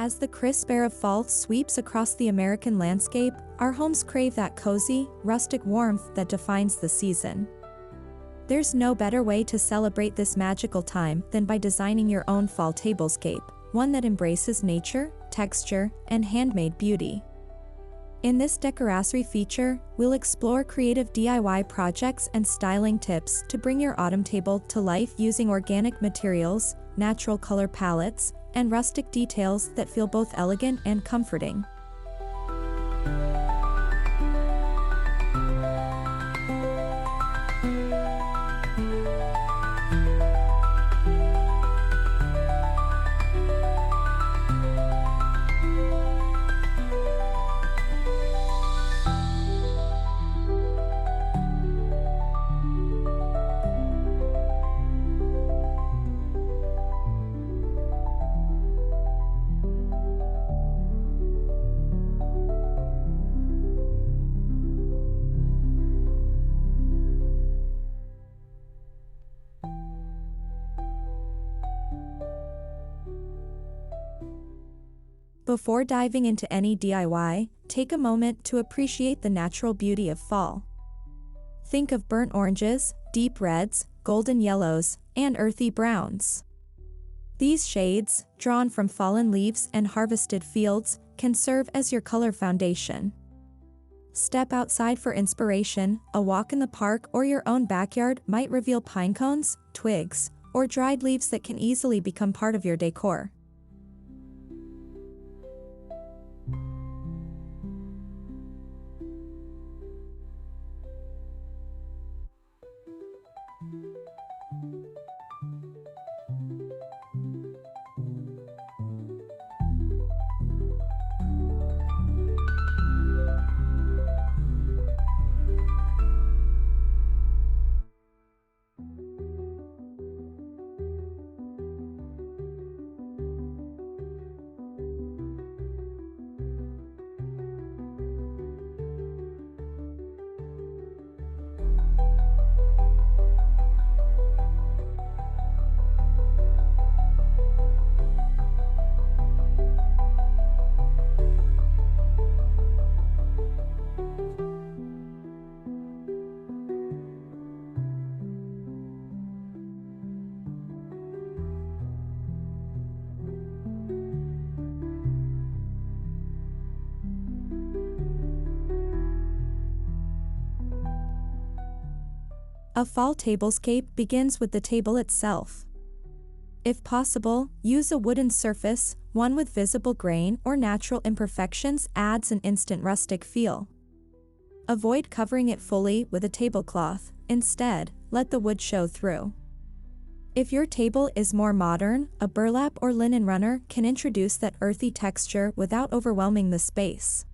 As the crisp air of fall sweeps across the American landscape, our homes crave that cozy, rustic warmth that defines the season. There's no better way to celebrate this magical time than by designing your own fall tablescape, one that embraces nature, texture, and handmade beauty. In this Decorasri feature, we'll explore creative DIY projects and styling tips to bring your autumn table to life using organic materials, natural color palettes, and rustic details that feel both elegant and comforting. Before diving into any DIY, take a moment to appreciate the natural beauty of fall. Think of burnt oranges, deep reds, golden yellows, and earthy browns. These shades, drawn from fallen leaves and harvested fields, can serve as your color foundation. Step outside for inspiration. A walk in the park or your own backyard might reveal pine cones, twigs, or dried leaves that can easily become part of your decor. A fall tablescape begins with the table itself. If possible, use a wooden surface. One with visible grain or natural imperfections adds an instant rustic feel. Avoid covering it fully with a tablecloth. Instead, let the wood show through. If your table is more modern, a burlap or linen runner can introduce that earthy texture without overwhelming the space.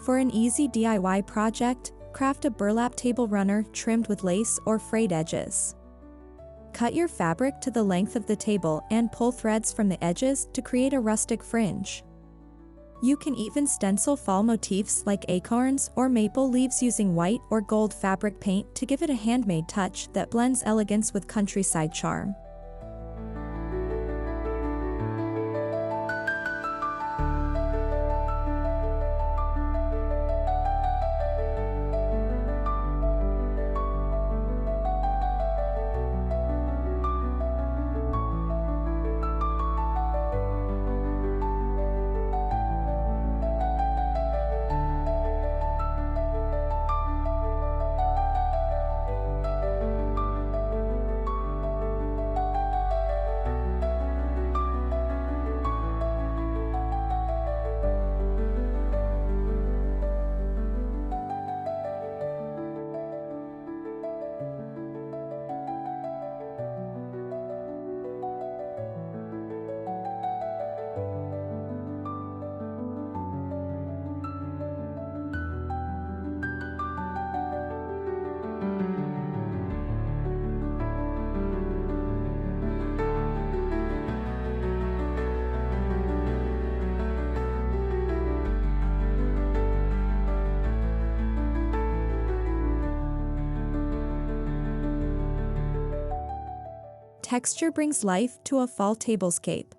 For an easy DIY project, craft a burlap table runner trimmed with lace or frayed edges. Cut your fabric to the length of the table and pull threads from the edges to create a rustic fringe. You can even stencil fall motifs like acorns or maple leaves using white or gold fabric paint to give it a handmade touch that blends elegance with countryside charm. Texture brings life to a fall tablescape.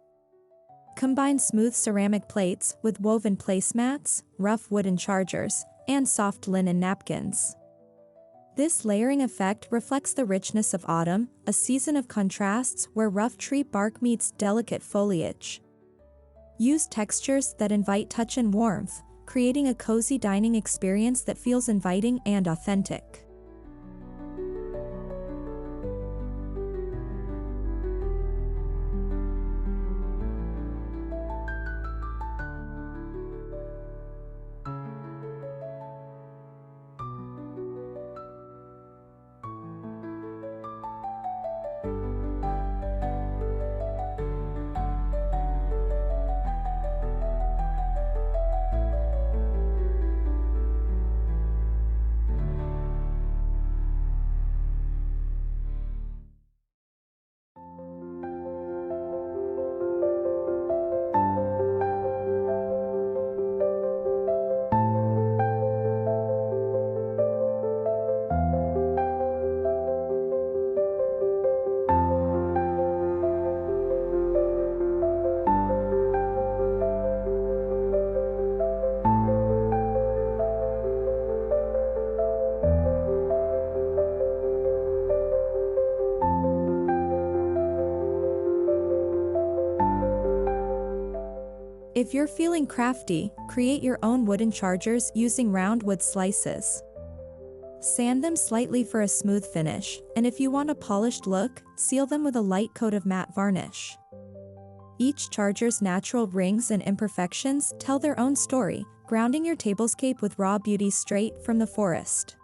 Combine smooth ceramic plates with woven placemats, rough wooden chargers, and soft linen napkins. This layering effect reflects the richness of autumn, a season of contrasts where rough tree bark meets delicate foliage. Use textures that invite touch and warmth, creating a cozy dining experience that feels inviting and authentic. If you're feeling crafty, create your own wooden chargers using round wood slices. Sand them slightly for a smooth finish, and if you want a polished look, seal them with a light coat of matte varnish. Each charger's natural rings and imperfections tell their own story, grounding your tablescape with raw beauty straight from the forest.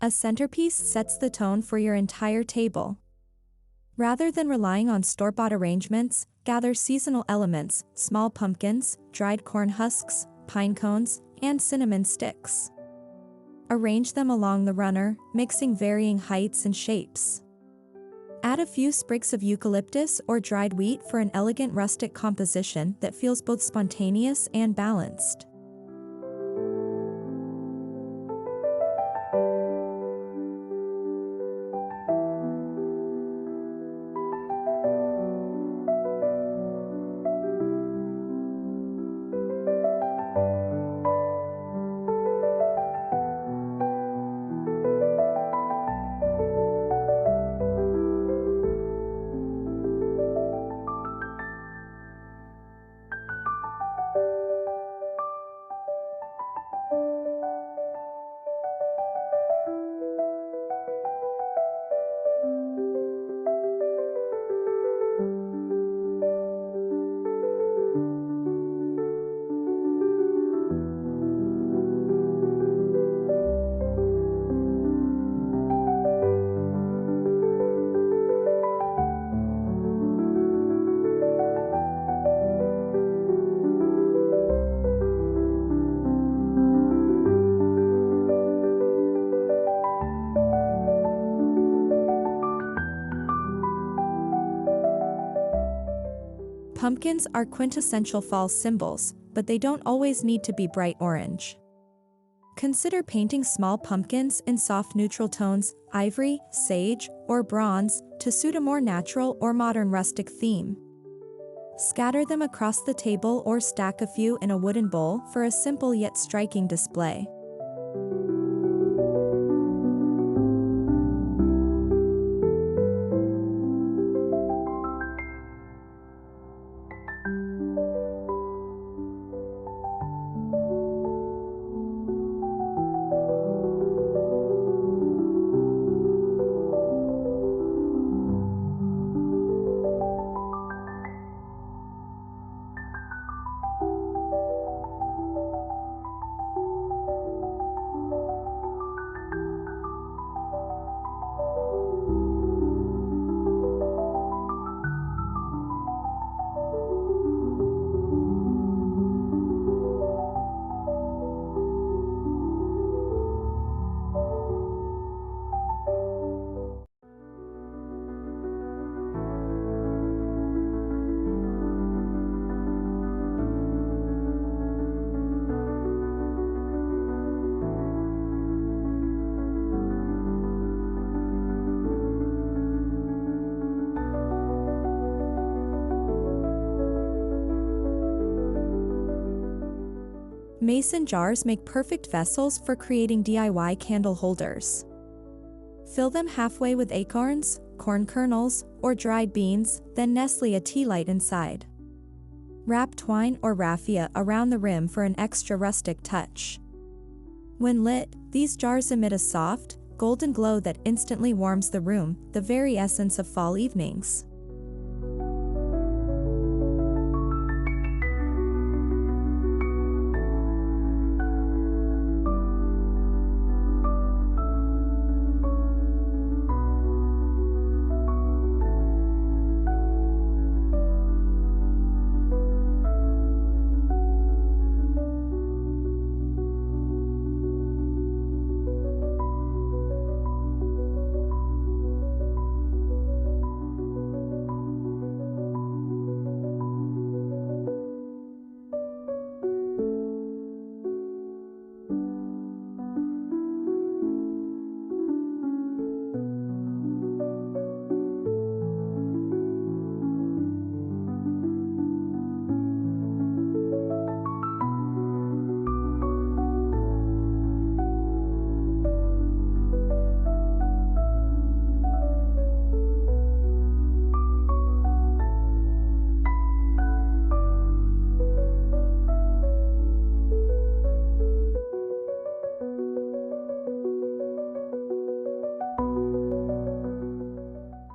A centerpiece sets the tone for your entire table. Rather than relying on store-bought arrangements, gather seasonal elements, small pumpkins, dried corn husks, pine cones, and cinnamon sticks. Arrange them along the runner, mixing varying heights and shapes. Add a few sprigs of eucalyptus or dried wheat for an elegant rustic composition that feels both spontaneous and balanced. Pumpkins are quintessential fall symbols, but they don't always need to be bright orange. Consider painting small pumpkins in soft neutral tones, ivory, sage, or bronze, to suit a more natural or modern rustic theme. Scatter them across the table or stack a few in a wooden bowl for a simple yet striking display. Mason jars make perfect vessels for creating DIY candle holders. Fill them halfway with acorns, corn kernels, or dried beans, then nestle a tea light inside. Wrap twine or raffia around the rim for an extra rustic touch. When lit, these jars emit a soft, golden glow that instantly warms the room, the very essence of fall evenings.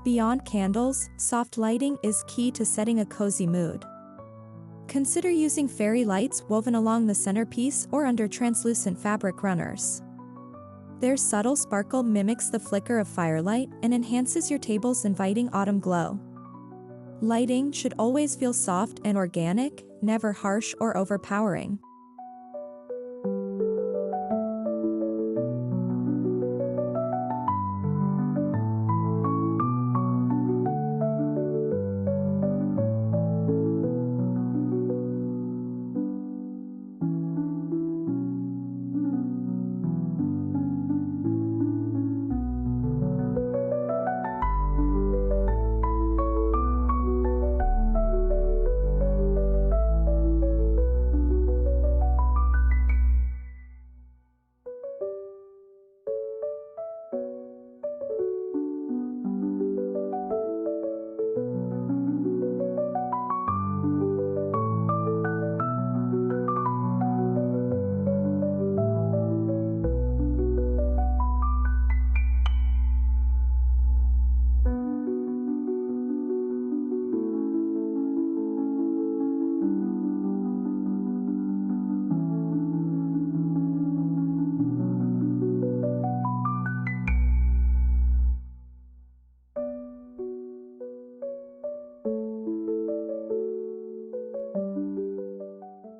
Beyond candles, soft lighting is key to setting a cozy mood. Consider using fairy lights woven along the centerpiece or under translucent fabric runners. Their subtle sparkle mimics the flicker of firelight and enhances your table's inviting autumn glow. Lighting should always feel soft and organic, never harsh or overpowering.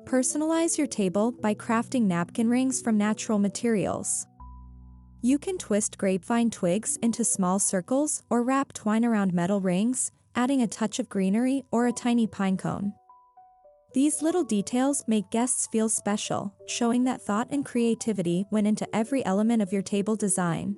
Personalize your table by crafting napkin rings from natural materials. You can twist grapevine twigs into small circles or wrap twine around metal rings, adding a touch of greenery or a tiny pine cone. These little details make guests feel special, showing that thought and creativity went into every element of your table design.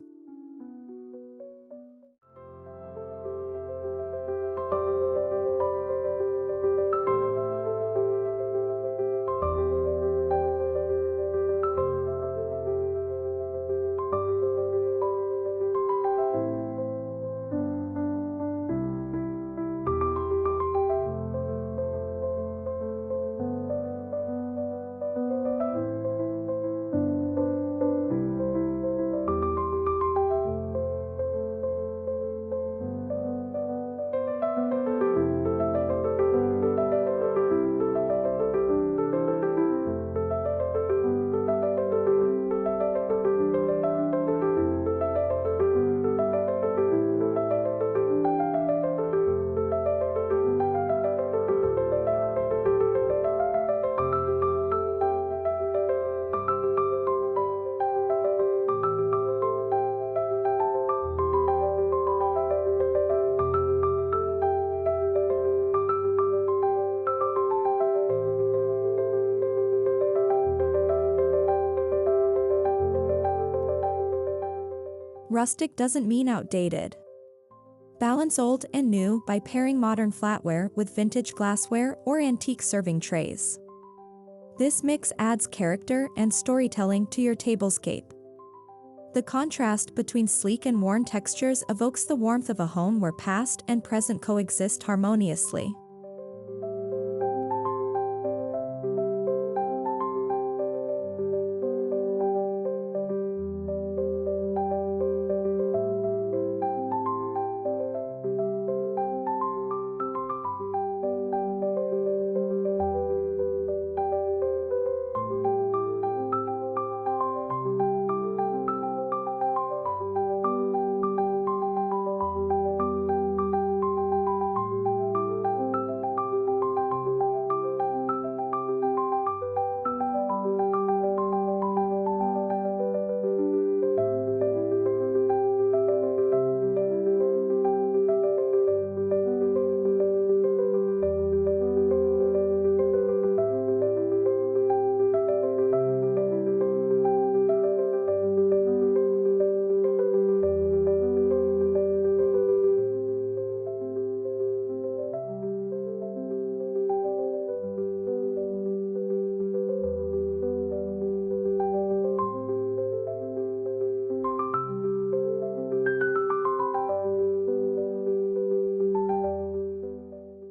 Rustic doesn't mean outdated. Balance old and new by pairing modern flatware with vintage glassware or antique serving trays. This mix adds character and storytelling to your tablescape. The contrast between sleek and worn textures evokes the warmth of a home where past and present coexist harmoniously.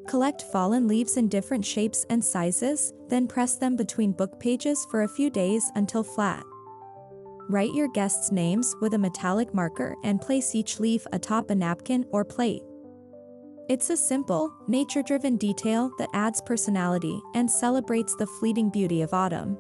Collect fallen leaves in different shapes and sizes, then press them between book pages for a few days until flat. Write your guests' names with a metallic marker and place each leaf atop a napkin or plate. It's a simple, nature-driven detail that adds personality and celebrates the fleeting beauty of autumn.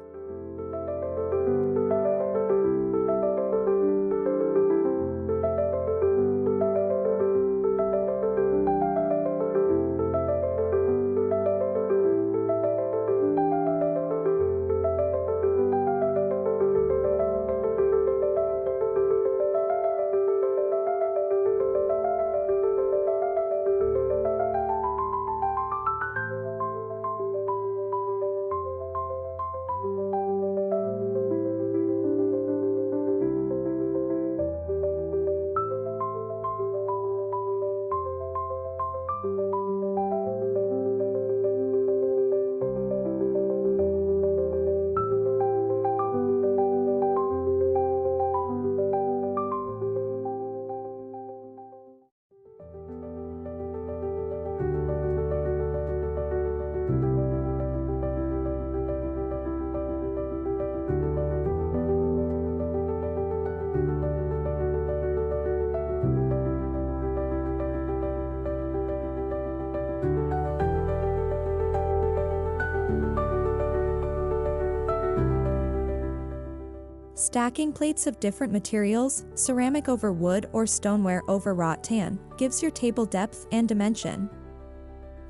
Stacking plates of different materials, ceramic over wood or stoneware over wrought tan, gives your table depth and dimension.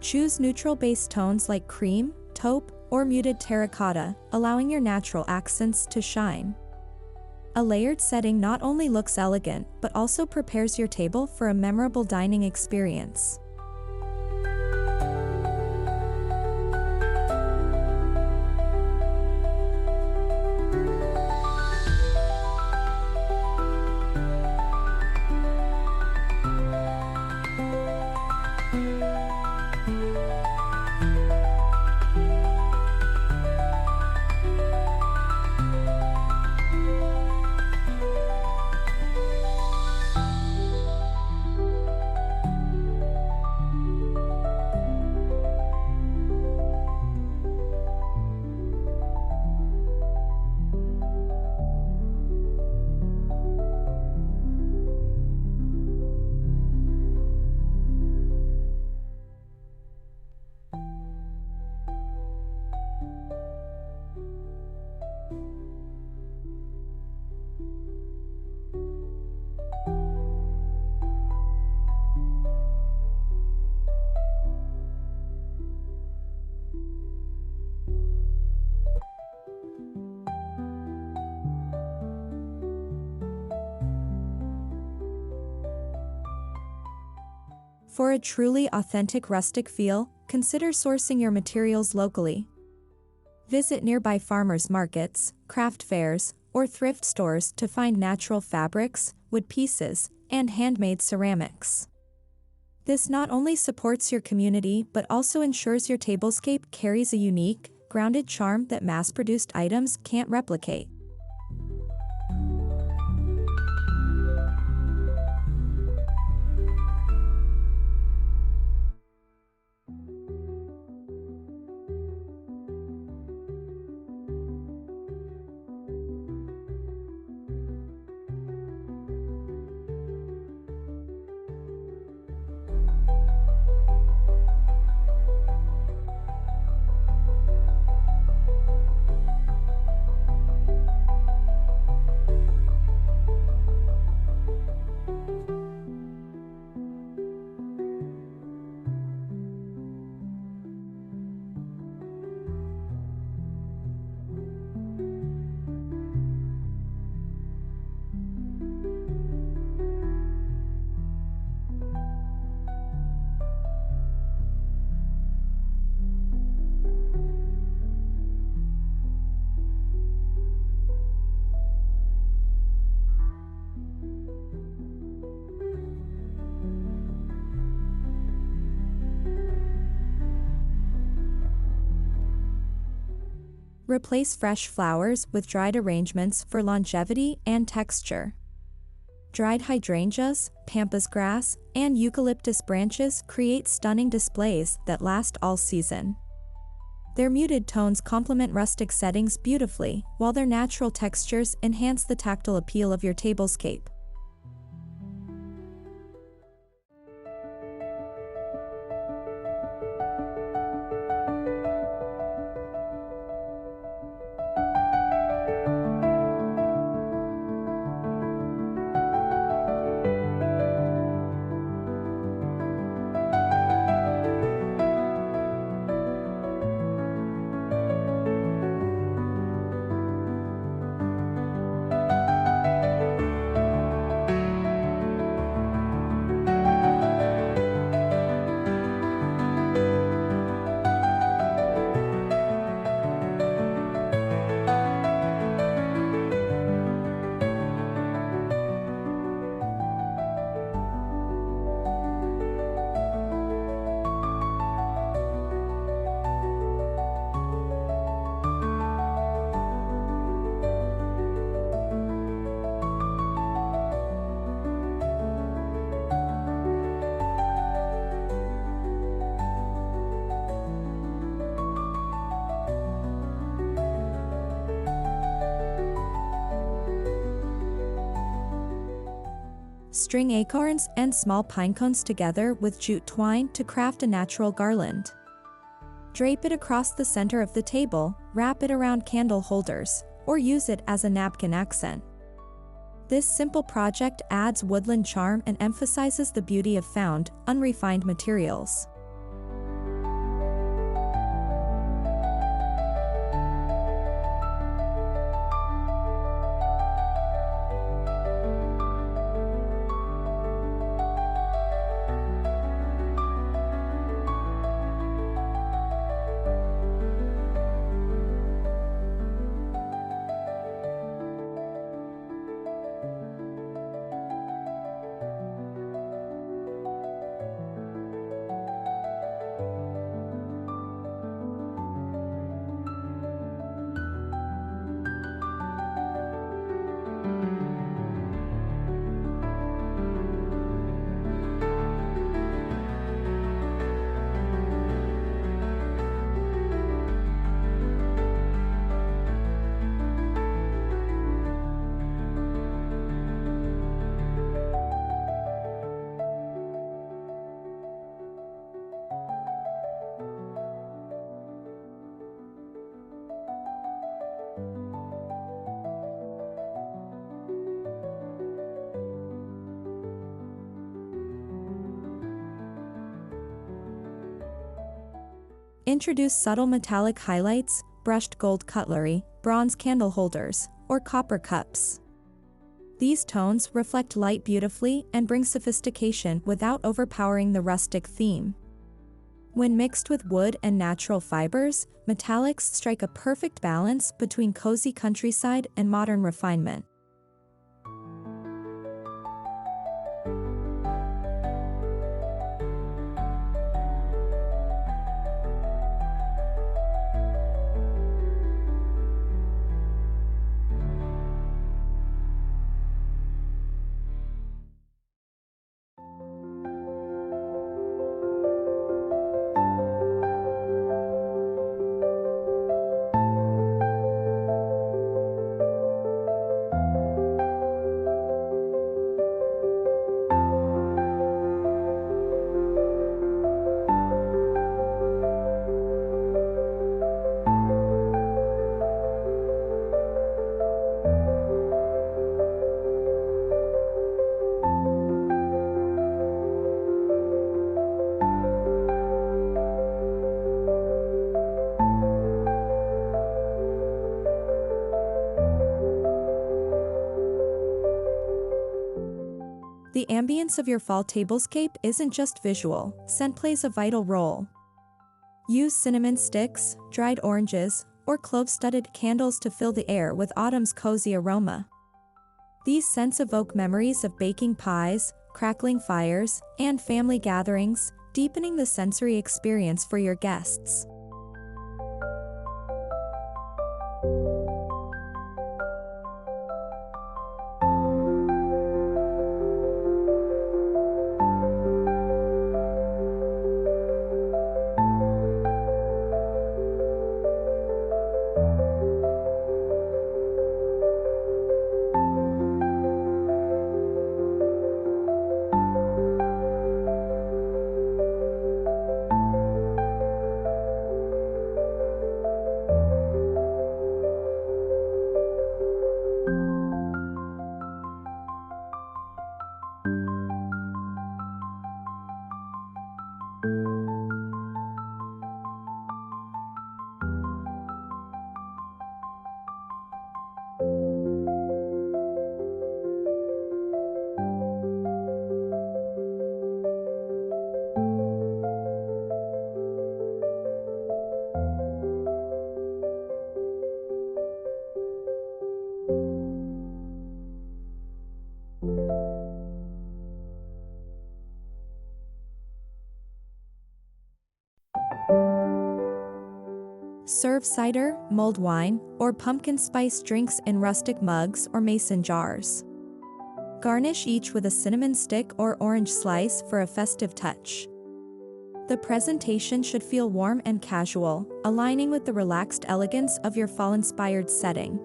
Choose neutral base tones like cream, taupe, or muted terracotta, allowing your natural accents to shine. A layered setting not only looks elegant, but also prepares your table for a memorable dining experience. For a truly authentic rustic feel, consider sourcing your materials locally. Visit nearby farmers markets, craft fairs, or thrift stores to find natural fabrics, wood pieces, and handmade ceramics. This not only supports your community but also ensures your tablescape carries a unique, grounded charm that mass-produced items can't replicate. Replace fresh flowers with dried arrangements for longevity and texture. Dried hydrangeas, pampas grass, and eucalyptus branches create stunning displays that last all season. Their muted tones complement rustic settings beautifully, while their natural textures enhance the tactile appeal of your tablescape. String acorns and small pine cones together with jute twine to craft a natural garland. Drape it across the center of the table, wrap it around candle holders, or use it as a napkin accent. This simple project adds woodland charm and emphasizes the beauty of found, unrefined materials. Introduce subtle metallic highlights, brushed gold cutlery, bronze candle holders, or copper cups. These tones reflect light beautifully and bring sophistication without overpowering the rustic theme. When mixed with wood and natural fibers, metallics strike a perfect balance between cozy countryside and modern refinement. The ambience of your fall tablescape isn't just visual, scent plays a vital role. Use cinnamon sticks, dried oranges, or clove-studded candles to fill the air with autumn's cozy aroma. These scents evoke memories of baking pies, crackling fires, and family gatherings, deepening the sensory experience for your guests. Serve cider, mulled wine, or pumpkin spice drinks in rustic mugs or mason jars. Garnish each with a cinnamon stick or orange slice for a festive touch. The presentation should feel warm and casual, aligning with the relaxed elegance of your fall-inspired setting.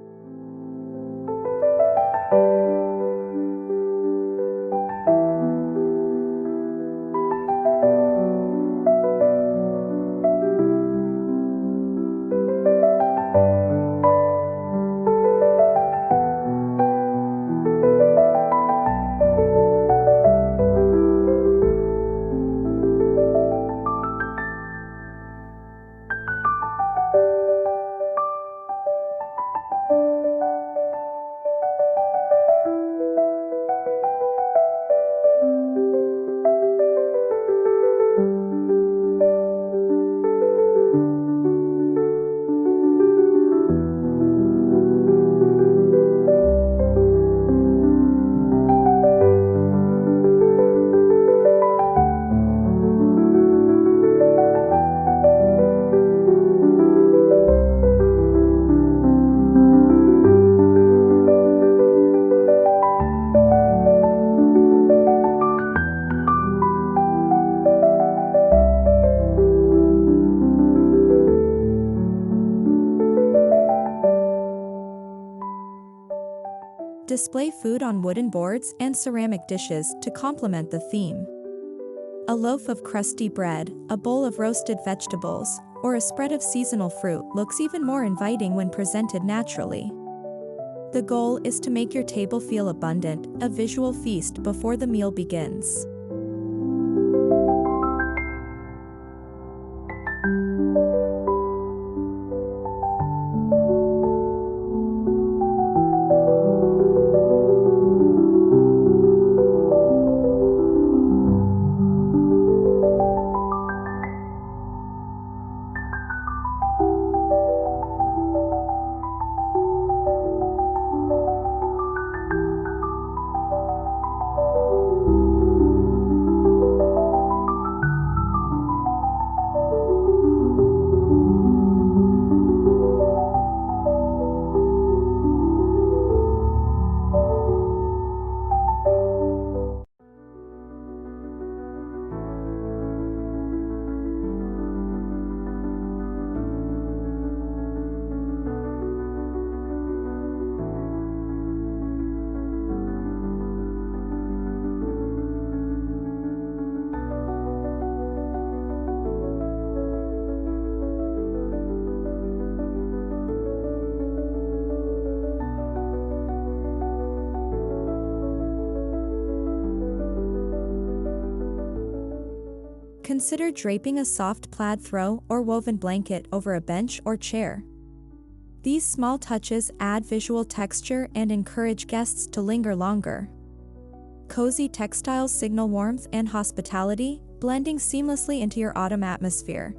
Display food on wooden boards and ceramic dishes to complement the theme. A loaf of crusty bread, a bowl of roasted vegetables, or a spread of seasonal fruit looks even more inviting when presented naturally. The goal is to make your table feel abundant, a visual feast before the meal begins. Consider draping a soft plaid throw or woven blanket over a bench or chair. These small touches add visual texture and encourage guests to linger longer. Cozy textiles signal warmth and hospitality, blending seamlessly into your autumn atmosphere.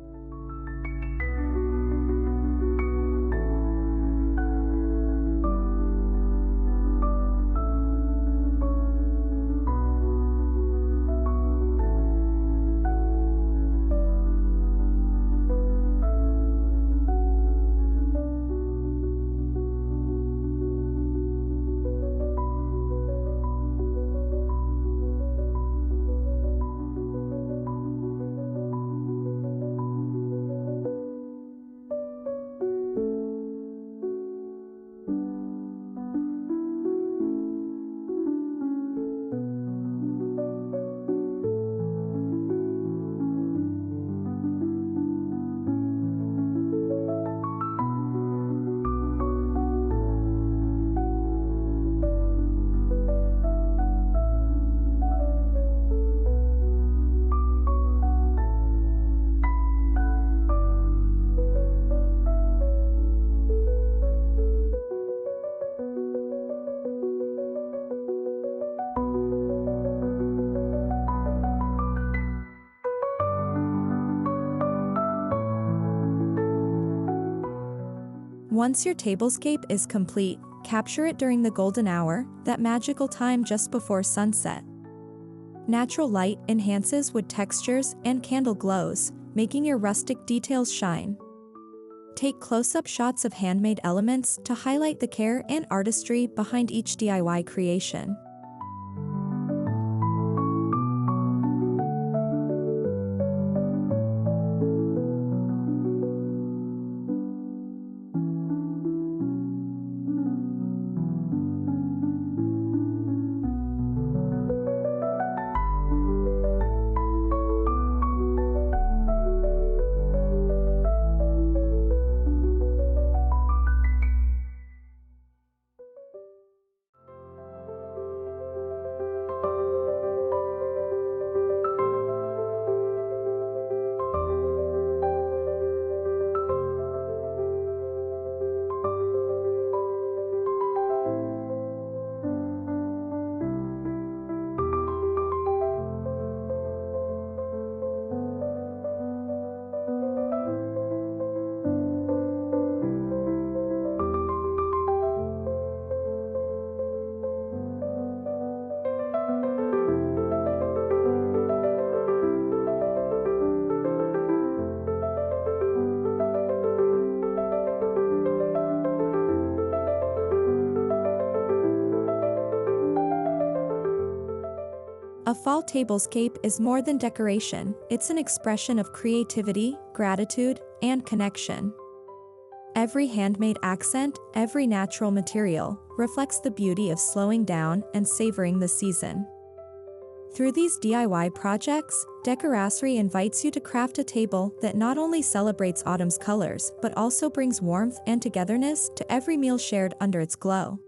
Once your tablescape is complete, capture it during the golden hour, that magical time just before sunset. Natural light enhances wood textures and candle glows, making your rustic details shine. Take close-up shots of handmade elements to highlight the care and artistry behind each DIY creation. A fall tablescape is more than decoration, it's an expression of creativity, gratitude, and connection. Every handmade accent, every natural material, reflects the beauty of slowing down and savoring the season. Through these DIY projects, Decorasri invites you to craft a table that not only celebrates autumn's colors but also brings warmth and togetherness to every meal shared under its glow.